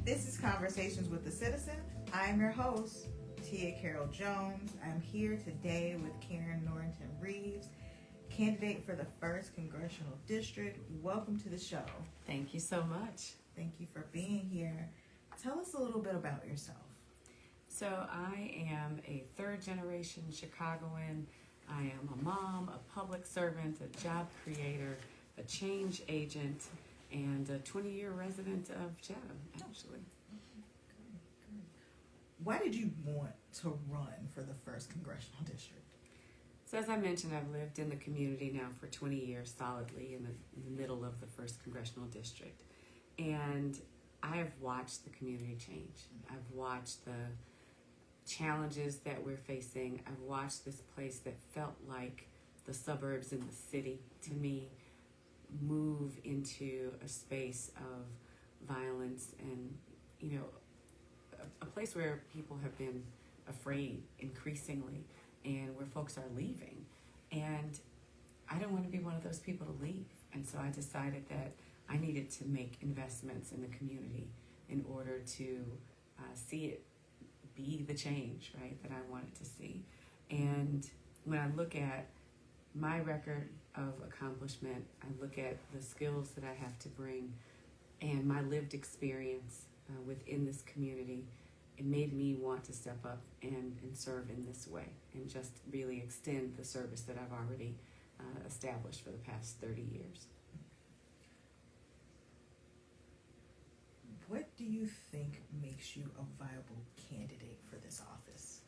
This is Conversations with the Citizen. I'm your host, Tia Carol Jones. I'm here today with Karin Norington-Reeves, candidate for the 1st Congressional District. Welcome to the show. Thank you so much. Thank you for being here. Tell us a little bit about yourself. So I am a 3rd-generation Chicagoan. I am a mom, a public servant, a job creator, a change agent, and a 20-year resident of Chatham, actually. Why did you want to run for the 1st Congressional District? So as I mentioned, I've lived in the community now for 20 years solidly in the middle of the 1st Congressional District. And I have watched the community change. I've watched the challenges that we're facing. I've watched this place that felt like the suburbs in the city to me move into a space of violence and, a place where people have been afraid increasingly and where folks are leaving. And I don't want to be one of those people to leave. And so I decided that I needed to make investments in the community in order to see it be the change, right, that I wanted to see. And when I look at my record of accomplishment, I look at the skills that I have to bring and my lived experience within this community, it made me want to step up and serve in this way and just really extend the service that I've already established for the past 30 years. What do you think makes you a viable candidate for this office?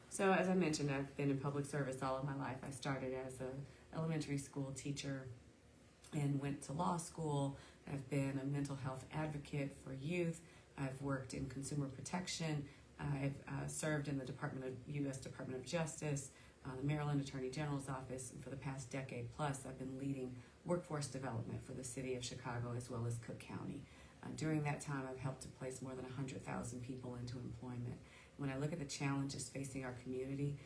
So as I mentioned, I've been in public service all of my life. I started as an elementary school teacher and went to law school. I've been a mental health advocate for youth. I've worked in consumer protection. I've served in the U.S. Department of Justice, the Maryland Attorney General's office, and for the past decade plus, I've been leading workforce development for the city of Chicago as well as Cook County. During that time, I've helped to place more than 100,000 people into employment. When I look at the challenges facing our community,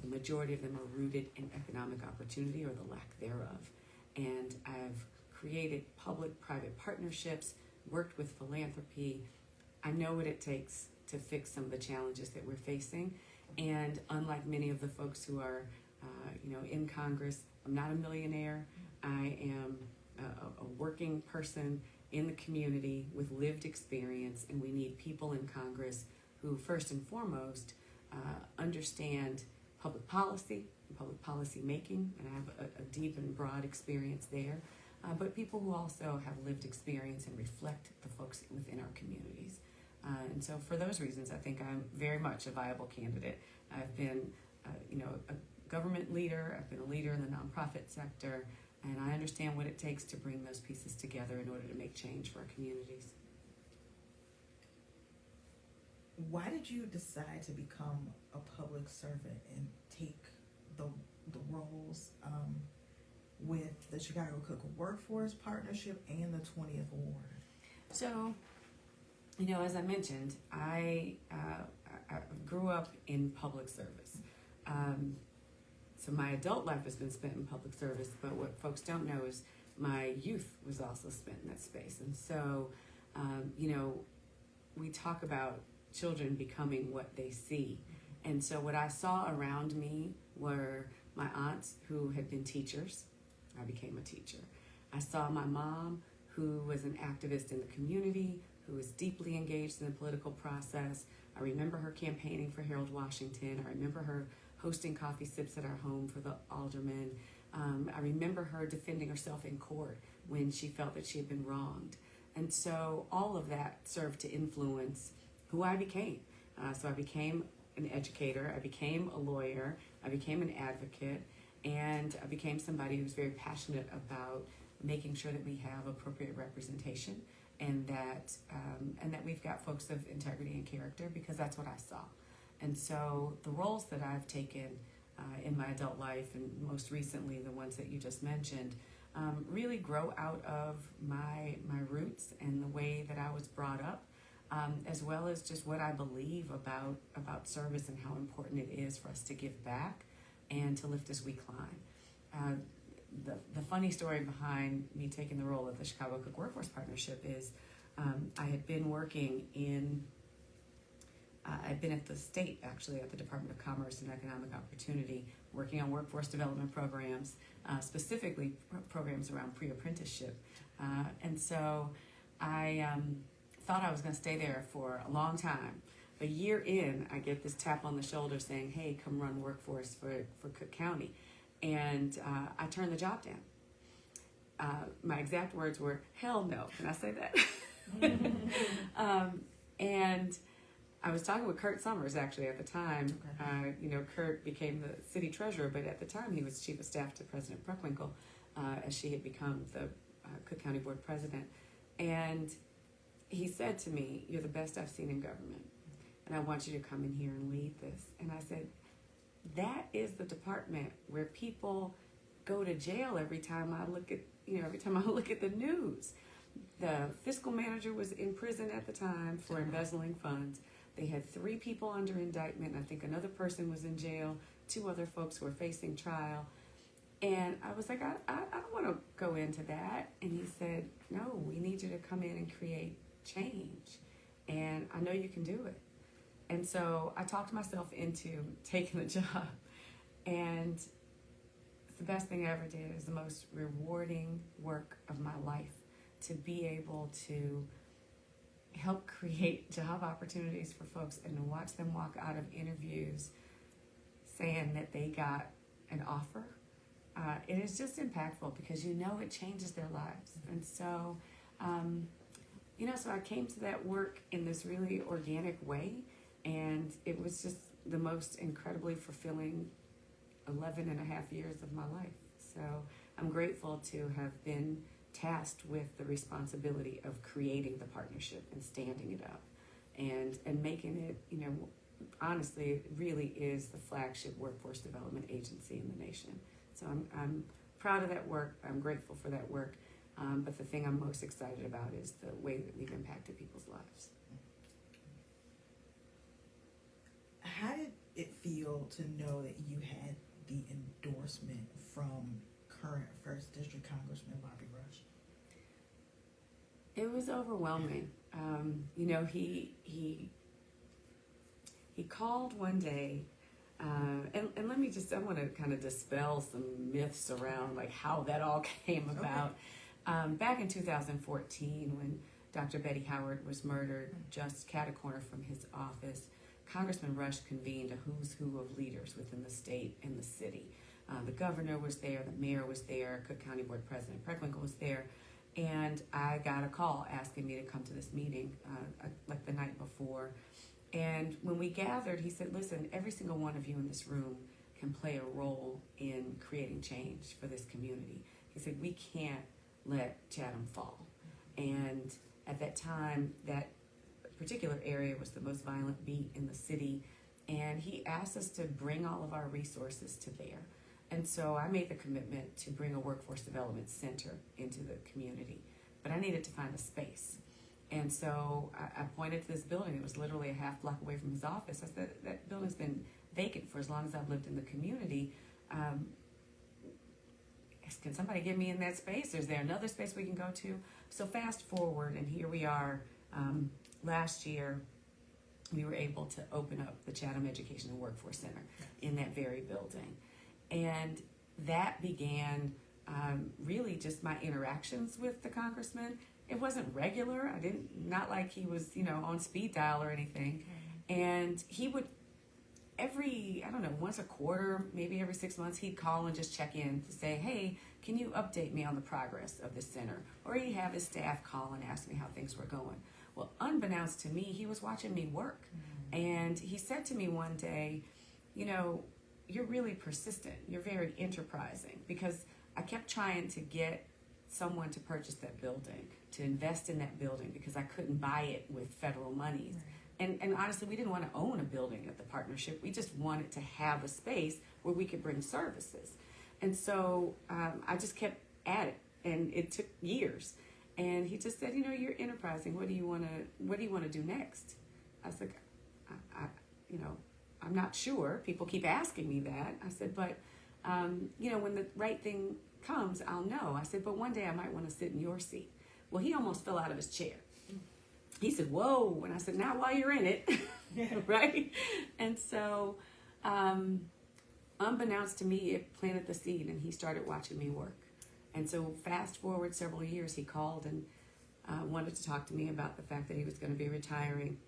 the majority of them are rooted in economic opportunity or the lack thereof. And I've created public-private partnerships, worked with philanthropy. I know what it takes to fix some of the challenges that we're facing. And unlike many of the folks who are, in Congress, I'm not a millionaire. I am a working person in the community with lived experience, and we need people in Congress who, first and foremost, understand public policy and public policy making, and I have a deep and broad experience there, but people who also have lived experience and reflect the folks within our communities. And so for those reasons, I think I'm very much a viable candidate. I've been, a government leader. I've been a leader in the nonprofit sector, and I understand what it takes to bring those pieces together in order to make change for our communities. Why did you decide to become a public servant and take the roles with the Chicago Cook Workforce Partnership and the 20th Ward? So, as I mentioned, I grew up in public service. So my adult life has been spent in public service, but what folks don't know is my youth was also spent in that space. And so, we talk about children becoming what they see. And so what I saw around me were my aunts who had been teachers. I became a teacher. I saw my mom who was an activist in the community, who was deeply engaged in the political process. I remember her campaigning for Harold Washington. I remember her hosting coffee sips at our home for the aldermen. I remember her defending herself in court when she felt that she had been wronged. And so all of that served to influence who I became. So I became an educator, I became a lawyer, I became an advocate, and I became somebody who's very passionate about making sure that we have appropriate representation and that we've got folks of integrity and character, because that's what I saw. And so the roles that I've taken in my adult life, and most recently the ones that you just mentioned, really grow out of my roots and the way that I was brought up, as well as just what I believe about service and how important it is for us to give back and to lift as we climb. The funny story behind me taking the role of the Chicago Cook Workforce Partnership is I had been working in, I'd been at the state, actually, at the Department of Commerce and Economic Opportunity, working on workforce development programs, specifically programs around pre-apprenticeship. And so I thought I was going to stay there for a long time. A year in, I get this tap on the shoulder saying, hey, come run workforce for Cook County. And I turned the job down. My exact words were, hell no. Can I say that? And I was talking with Kurt Summers, actually, at the time. Kurt became the city treasurer, but at the time he was chief of staff to President Preckwinkle, as she had become the Cook County Board president. And he said to me, you're the best I've seen in government, and I want you to come in here and lead this. And I said, that is the department where people go to jail every time I look at the news. The fiscal manager was in prison at the time for embezzling funds. They had 3 people under indictment. I think another person was in jail. 2 other folks were facing trial. And I was like, I don't want to go into that. And he said, no, we need you to come in and create change. And I know you can do it. And so I talked myself into taking the job. And it's the best thing I ever did. It was the most rewarding work of my life, to be able to help create job opportunities for folks and to watch them walk out of interviews saying that they got an offer. It is just impactful because it changes their lives. And so, so I came to that work in this really organic way, and it was just the most incredibly fulfilling 11 and a half years of my life. So I'm grateful to have been tasked with the responsibility of creating the partnership and standing it up and making it, honestly, it really is the flagship workforce development agency in the nation. So I'm proud of that work. I'm grateful for that work. But the thing I'm most excited about is the way that we've impacted people's lives. How did it feel to know that you had the endorsement from current 1st District Congressman Bobby Rush? It was overwhelming. He called one day, and let me I want to kind of dispel some myths around like how that all came about. Back in 2014, when Dr. Betty Howard was murdered just cat-a-corner from his office, Congressman Rush convened a who's who of leaders within the state and the city. The governor was there, the mayor was there, Cook County Board President Preckwinkle was there, and I got a call asking me to come to this meeting like the night before. And when we gathered, he said, listen, every single one of you in this room can play a role in creating change for this community. He said, we can't let Chatham fall. And at that time, that particular area was the most violent beat in the city, and he asked us to bring all of our resources to bear. And so I made the commitment to bring a workforce development center into the community, but I needed to find a space. And so I pointed to this building. It was literally a half block away from his office. I said, that building's been vacant for as long as I've lived in the community. Can somebody get me in that space? Is there another space we can go to? So fast forward, and here we are. Last year, we were able to open up the Chatham Education and Workforce Center in that very building. And that began really just my interactions with the congressman. It wasn't regular. Not like he was, on speed dial or anything. And he would, once a quarter, maybe every 6 months, he'd call and just check in to say, hey, can you update me on the progress of the center? Or he'd have his staff call and ask me how things were going. Well, unbeknownst to me, he was watching me work. And he said to me one day, you're really persistent. You're very enterprising, because I kept trying to get someone to purchase that building, to invest in that building, because I couldn't buy it with federal monies. And honestly, we didn't want to own a building at the partnership. We just wanted to have a space where we could bring services. And so I just kept at it, and it took years. And he just said, you're enterprising. What do you want to do next? I was like, I'm not sure. People keep asking me that. I said, but when the right thing comes, I'll know. I said, but one day I might want to sit in your seat. Well, he almost fell out of his chair. he said, whoa. And I said, not while you're in it. Right? And so, unbeknownst to me, it planted the seed, and he started watching me work. And so fast forward several years, he called and wanted to talk to me about the fact that he was going to be retiring.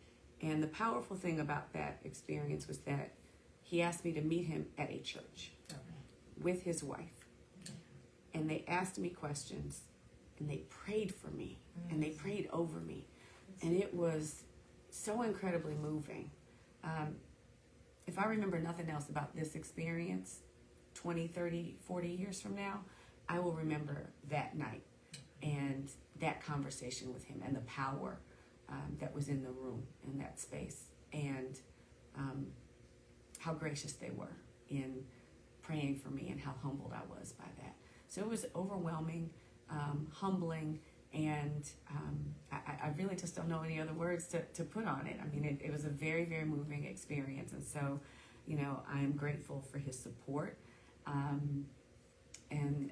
And the powerful thing about that experience was that he asked me to meet him at a church with his wife. And they asked me questions, and they prayed for me, and they prayed over me. And it was so incredibly moving. If I remember nothing else about this experience 20, 30, 40 years from now, I will remember that night and that conversation with him and the power that was in the room, in that space, and how gracious they were in praying for me and how humbled I was by that. So it was overwhelming, humbling, and I really just don't know any other words to put on it. I mean, it was a very, very moving experience. And so, you know, I'm grateful for his support. And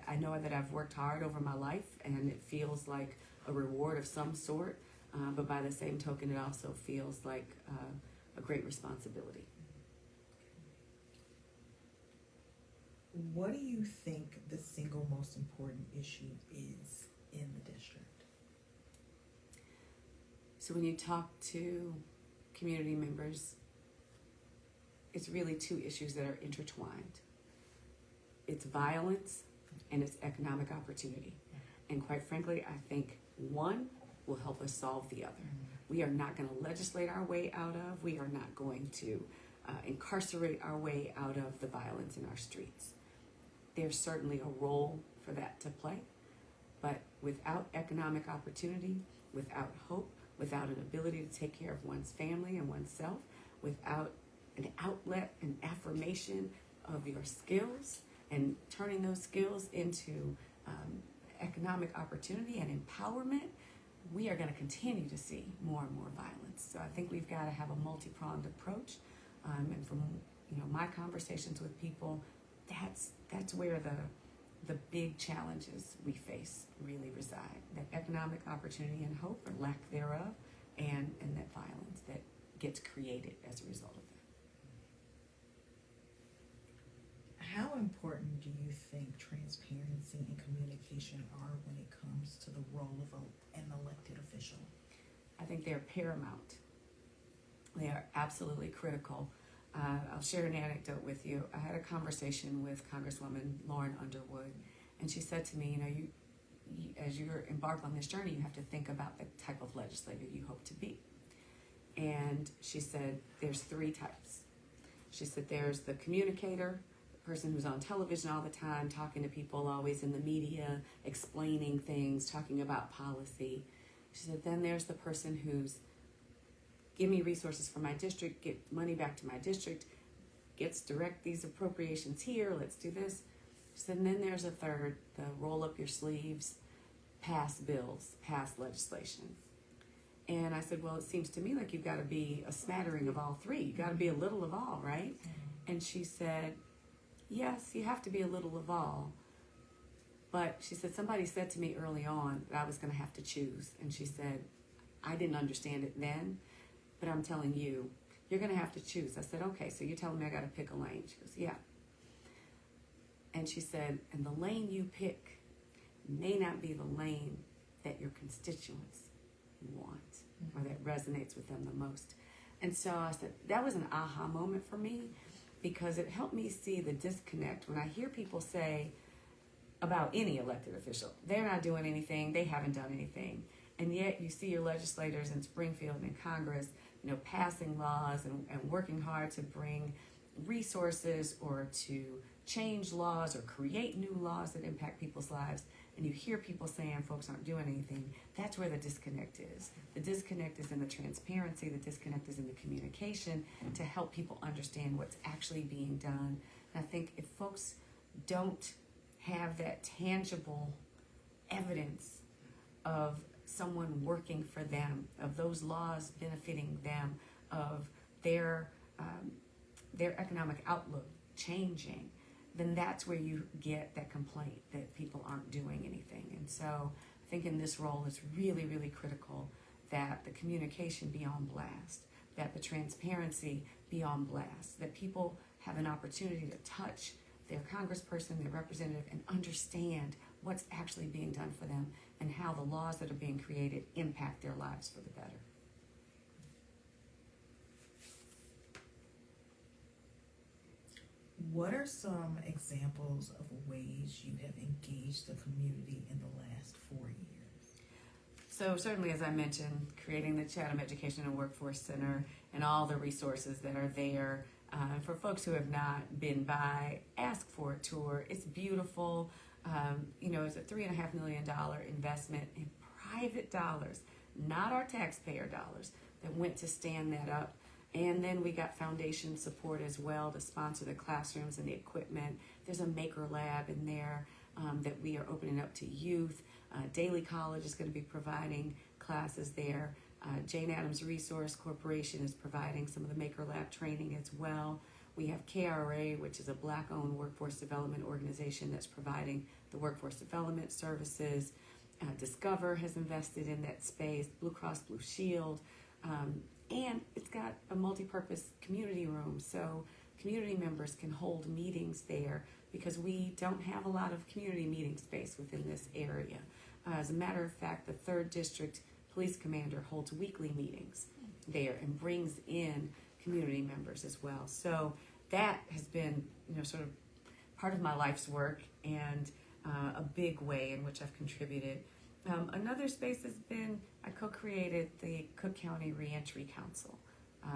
I know that I've worked hard over my life, and it feels like a reward of some sort. But by the same token, it also feels like a great responsibility. What do you think the single most important issue is in the district? So when you talk to community members, it's really two issues that are intertwined. It's violence and it's economic opportunity. And quite frankly, I think one will help us solve the other. We are not going to legislate our way out of, we are not going to incarcerate our way out of the violence in our streets. There's certainly a role for that to play, but without economic opportunity, without hope, without an ability to take care of one's family and oneself, without an outlet and affirmation of your skills and turning those skills into economic opportunity and empowerment, we are going to continue to see more and more violence. So I think we've got to have a multi-pronged approach. And from my conversations with people, that's where the big challenges we face really reside. That economic opportunity and hope, or lack thereof, and that violence that gets created as a result of that. How important do you think transparency and communication are when it comes to the role of an elected official? I think they're paramount. They are absolutely critical. I'll share an anecdote with you. I had a conversation with Congresswoman Lauren Underwood, and she said to me, you as you embark on this journey, you have to think about the type of legislator you hope to be. And she said, there's three types. She said, there's the communicator, the person who's on television all the time, talking to people, always in the media, explaining things, talking about policy. She said, then there's the person who's, give me resources for my district, get money back to my district, gets direct these appropriations here, let's do this. She said, and then there's a third, the roll up your sleeves, pass bills, pass legislation. And I said, well, it seems to me like you've got to be a smattering of all three. You've got to be a little of all, right? And she said, yes, you have to be a little of all. But she said, somebody said to me early on that I was going to have to choose. And she said, I didn't understand it then, but I'm telling you, you're going to have to choose. I said, okay, so you're telling me I got to pick a lane. She goes, yeah. And she said, and the lane you pick may not be the lane that your constituents want or that resonates with them the most. And so I said, that was an aha moment for me, because it helped me see the disconnect when I hear people say about any elected official, they're not doing anything, they haven't done anything. And yet you see your legislators in Springfield and in Congress, passing laws and working hard to bring resources or to change laws or create new laws that impact people's lives. And you hear people saying folks aren't doing anything. That's where the disconnect is. The disconnect is in the transparency. The disconnect is in the communication to help people understand what's actually being done. And I think if folks don't have that tangible evidence of someone working for them, of those laws benefiting them, of their economic outlook changing, then that's where you get that complaint that people aren't doing anything. And so I think in this role it's really, really critical that the communication be on blast, that the transparency be on blast, that people have an opportunity to touch their congressperson, their representative, and understand what's actually being done for them and how the laws that are being created impact their lives for the better. What are some examples of ways you have engaged the community in the last 4 years? So certainly, as I mentioned, creating the Chatham Education and Workforce Center and all the resources that are there. For folks who have not been by, ask for a tour. It's beautiful. It's a $3.5 million investment in private dollars, not our taxpayer dollars, that went to stand that up. And then we got foundation support as well to sponsor the classrooms and the equipment. There's a maker lab in there that we are opening up to youth. Daily College is going to be providing classes there. Jane Addams Resource Corporation is providing some of the Maker Lab training as well. We have KRA, which is a Black-owned workforce development organization that's providing the workforce development services. Discover has invested in that space, Blue Cross Blue Shield, and it's got a multi-purpose community room, so community members can hold meetings there because we don't have a lot of community meeting space within this area. As a matter of fact, the 3rd District Police Commander holds weekly meetings there and brings in community members as well. So that has been, sort of part of my life's work and a big way in which I've contributed. Another space has been, I co-created the Cook County Reentry Council,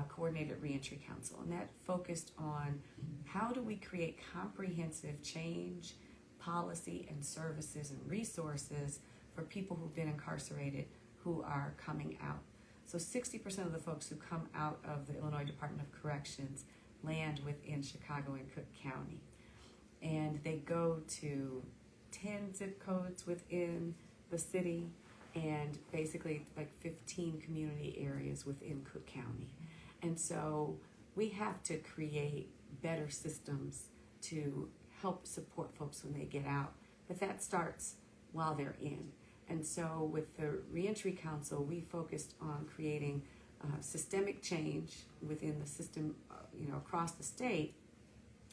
Coordinated Reentry Council, and that focused on how do we create comprehensive change, policy, and services and resources for people who've been incarcerated who are coming out. So 60% of the folks who come out of the Illinois Department of Corrections land within Chicago and Cook County. And they go to 10 zip codes within the city and basically like 15 community areas within Cook County. And so we have to create better systems to help support folks when they get out. But that starts while they're in. And so with the Reentry Council, we focused on creating systemic change within the system, across the state,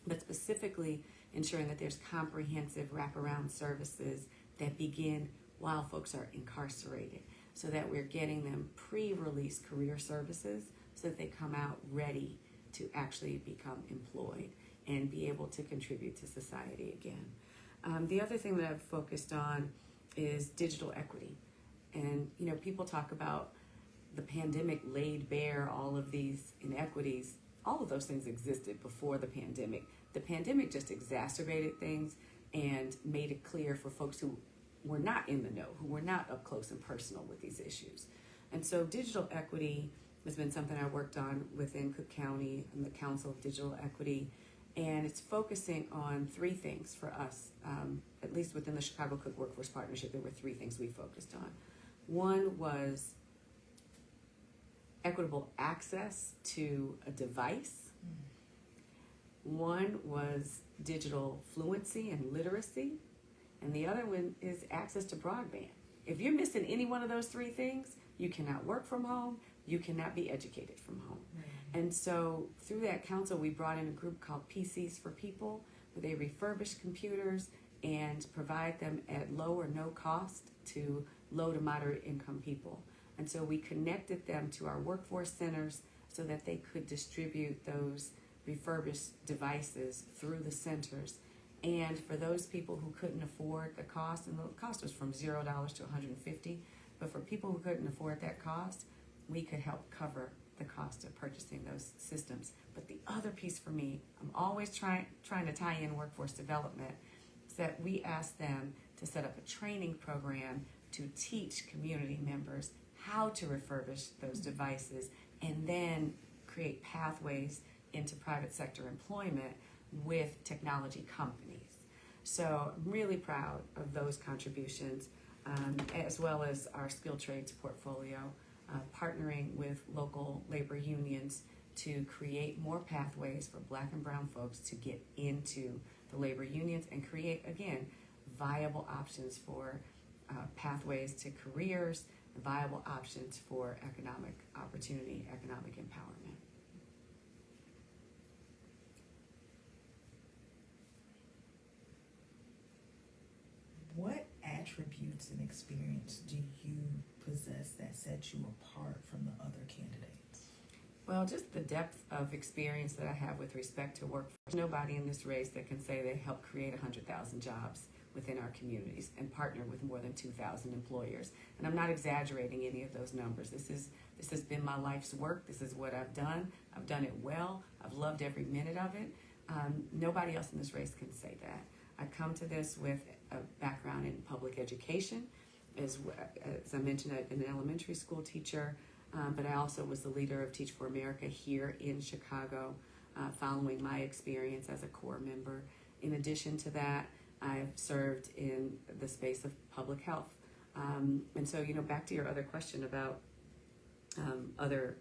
but specifically ensuring that there's comprehensive wraparound services that begin while folks are incarcerated, so that we're getting them pre-release career services so that they come out ready to actually become employed and be able to contribute to society again. The other thing that I've focused on is digital equity. And, people talk about the pandemic laid bare all of these inequities. All of those things existed before the pandemic. The pandemic just exacerbated things and made it clear for folks who were not in the know, who were not up close and personal with these issues. And so digital equity has been something I worked on within Cook County and the Council of Digital Equity. And it's focusing on 3 things for us, at least within the Chicago Cook Workforce Partnership. There were 3 things we focused on. One was equitable access to a device. One was digital fluency and literacy. And the other one is access to broadband. If you're missing any one of those 3 things, you cannot work from home, you cannot be educated from home. And so through that council, we brought in a group called PCs for People, where they refurbish computers and provide them at low or no cost to low to moderate income people. And so we connected them to our workforce centers so that they could distribute those refurbished devices through the centers. And for those people who couldn't afford the cost, and the cost was from $0 to $150, but for people who couldn't afford that cost, we could help cover the cost of purchasing those systems. But the other piece for me, I'm always trying to tie in workforce development, is that we asked them to set up a training program to teach community members how to refurbish those devices and then create pathways into private sector employment with technology companies. So I'm really proud of those contributions, as well as our skilled trades portfolio, partnering with local labor unions to create more pathways for Black and brown folks to get into the labor unions and create, again, viable options for pathways to careers, viable options for economic opportunity, economic empowerment. What attributes and experience do you possess that set you apart from the other candidates? Well, just the depth of experience that I have with respect to workforce. There's nobody in this race that can say they helped create 100,000 jobs within our communities and partner with more than 2,000 employers. And I'm not exaggerating any of those numbers. This has been my life's work. This is what I've done. I've done it well. I've loved every minute of it. Nobody else in this race can say that. I come to this with a background in public education. As I mentioned, I've been an elementary school teacher, but I also was the leader of Teach for America here in Chicago, following my experience as a core member. In addition to that, I've served in the space of public health. And so, back to your other question about other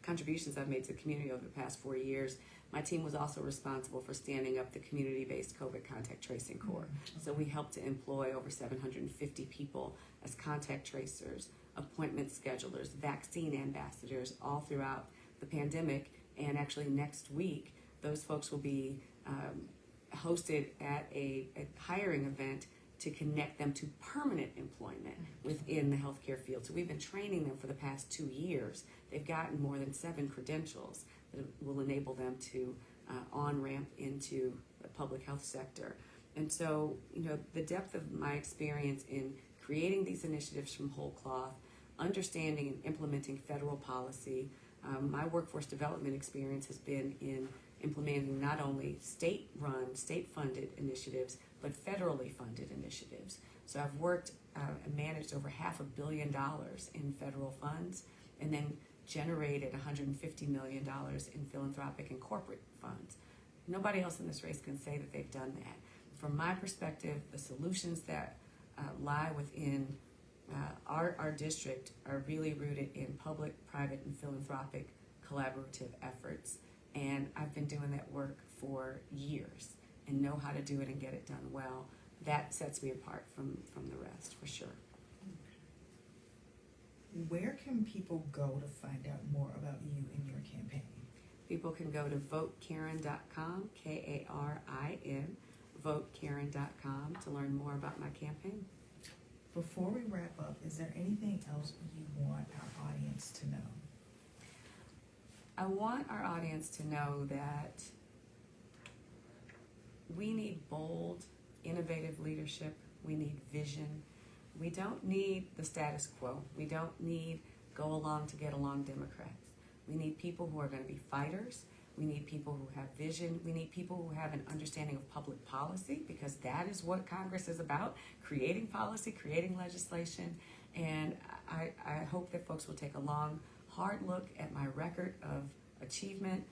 contributions I've made to the community over the past 4 years, my team was also responsible for standing up the community-based COVID contact tracing corps. So we helped to employ over 750 people as contact tracers, appointment schedulers, vaccine ambassadors all throughout the pandemic. And actually next week, those folks will be hosted at a hiring event to connect them to permanent employment within the healthcare field. So we've been training them for the past 2 years. They've gotten more than 7 credentials that will enable them to on-ramp into the public health sector. And so, the depth of my experience in creating these initiatives from whole cloth, understanding and implementing federal policy, my workforce development experience has been in implementing not only state-run, state-funded initiatives, but federally funded initiatives. So I've worked and managed over $500 million in federal funds, and then generated $150 million in philanthropic and corporate funds. Nobody else in this race can say that they've done that. From my perspective, the solutions that lie within our district are really rooted in public, private, and philanthropic collaborative efforts. And I've been doing that work for years and know how to do it and get it done well. That sets me apart from the rest, for sure. Where can people go to find out more about you and your campaign? People can go to votekarin.com, Karin, votekarin.com, to learn more about my campaign. Before we wrap up, is there anything else you want our audience to know? I want our audience to know that we need bold, innovative leadership. We need vision. We don't need the status quo. We don't need go along to get along Democrats. We need people who are going to be fighters. We need people who have vision. We need people who have an understanding of public policy, because that is what Congress is about, creating policy, creating legislation. And I hope that folks will take a long, hard look at my record of achievement,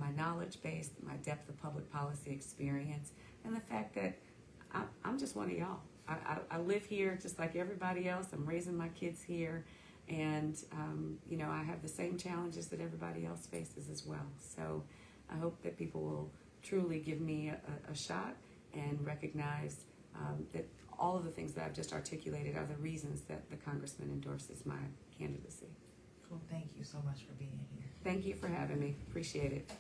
my knowledge base, my depth of public policy experience, and the fact that I'm just one of y'all. I live here just like everybody else. I'm raising my kids here, and I have the same challenges that everybody else faces as well. So I hope that people will truly give me a shot and recognize that all of the things that I've just articulated are the reasons that the Congressman endorses my candidacy. Cool. Thank you so much for being here. Thank you for having me. Appreciate it.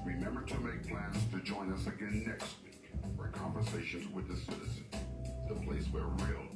Remember to make plans to join us again next week for Conversations with the Citizen, the place where real